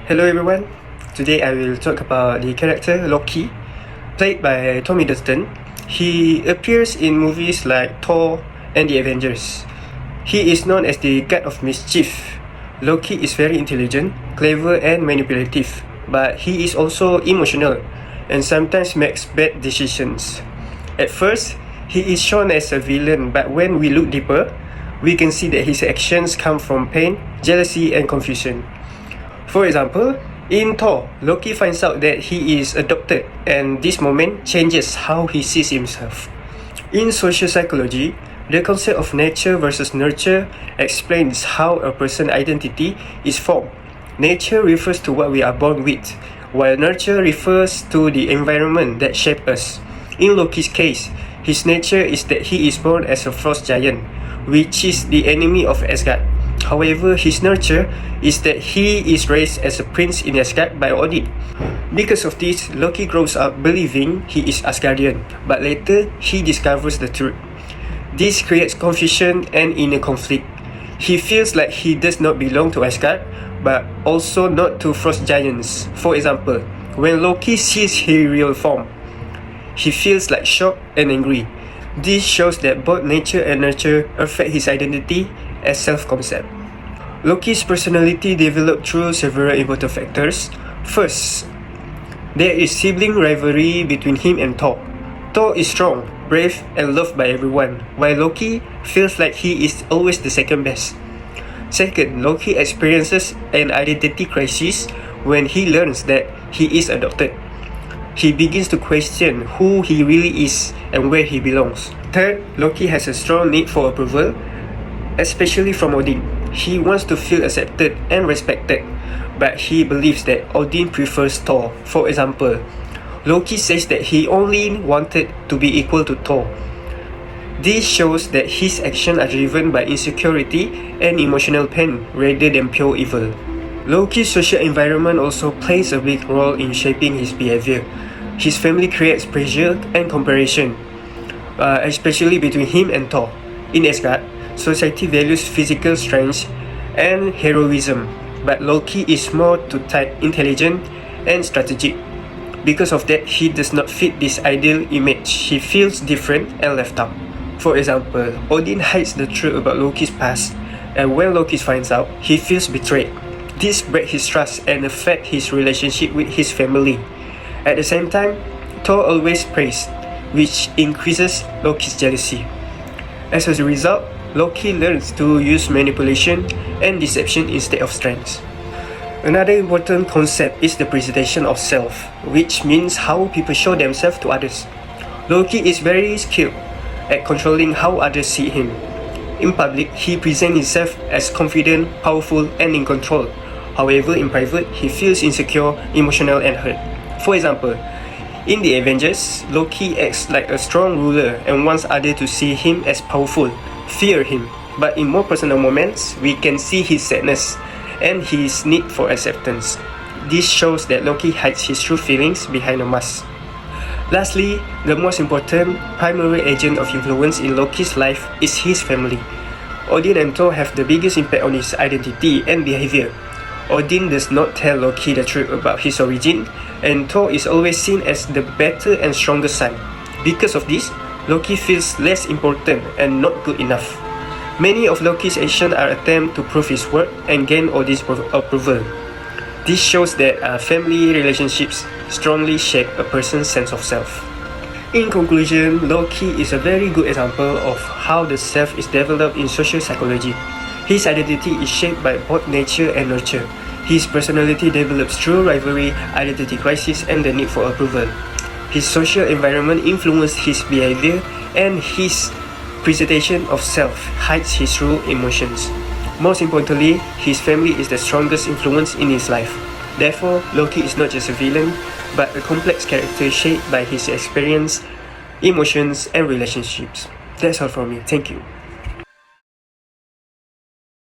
Hello everyone, today I will talk about the character Loki, played by Tom Hiddleston. He appears in movies like Thor and the Avengers. He is known as the god of mischief. Loki is very intelligent, clever and manipulative, but he is also emotional and sometimes makes bad decisions. At first, he is shown as a villain, but when we look deeper, we can see that his actions come from pain, jealousy and confusion. For example, in Thor, Loki finds out that he is adopted, and this moment changes how he sees himself. In social psychology, the concept of nature versus nurture explains how a person's identity is formed. Nature refers to what we are born with, while nurture refers to the environment that shapes us. In Loki's case, his nature is that he is born as a frost giant, which is the enemy of Asgard. However, his nurture is that he is raised as a prince in Asgard by Odin. Because of this, Loki grows up believing he is Asgardian, but later he discovers the truth. This creates confusion and inner conflict. He feels like he does not belong to Asgard, but also not to frost giants. For example, when Loki sees his real form, he feels like shocked and angry. This shows that both nature and nurture affect his identity as self-concept. Loki's personality developed through several important factors. First, there is sibling rivalry between him and Thor. Thor is strong, brave, and loved by everyone, while Loki feels like he is always the second best. Second, Loki experiences an identity crisis when he learns that he is adopted. He begins to question who he really is and where he belongs. Third, Loki has a strong need for approval, especially from Odin. He wants to feel accepted and respected, but he believes that Odin prefers Thor. For example, Loki says that he only wanted to be equal to Thor. This shows that his actions are driven by insecurity and emotional pain rather than pure evil. Loki's social environment also plays a big role in shaping his behavior. His family creates pressure and comparison, especially between him and Thor. In Asgard, society values physical strength and heroism, but Loki is more to type intelligent and strategic. Because of that, he does not fit this ideal image. He feels different and left out. For example, Odin hides the truth about Loki's past, and when Loki finds out, he feels betrayed. This breaks his trust and affects his relationship with his family. At the same time, Thor always prays, which increases Loki's jealousy. As a result, Loki learns to use manipulation and deception instead of strength. Another important concept is the presentation of self, which means how people show themselves to others. Loki is very skilled at controlling how others see him. In public, he presents himself as confident, powerful, and in control. However, in private, he feels insecure, emotional, and hurt. For example, in the Avengers, Loki acts like a strong ruler and wants others to see him as powerful, fear him. But in more personal moments, we can see his sadness and his need for acceptance. This shows that Loki hides his true feelings behind a mask. Lastly, the most important primary agent of influence in Loki's life is his family. Odin and Thor have the biggest impact on his identity and behavior. Odin does not tell Loki the truth about his origin, and Thor is always seen as the better and stronger son. Because of this, Loki feels less important and not good enough. Many of Loki's actions are attempts to prove his worth and gain Odin's approval. This shows that family relationships strongly shape a person's sense of self. In conclusion, Loki is a very good example of how the self is developed in social psychology. His identity is shaped by both nature and nurture. His personality develops through rivalry, identity crisis, and the need for approval. His social environment influences his behavior, and his presentation of self hides his true emotions. Most importantly, his family is the strongest influence in his life. Therefore, Loki is not just a villain, but a complex character shaped by his experience, emotions, and relationships. That's all from me. Thank you.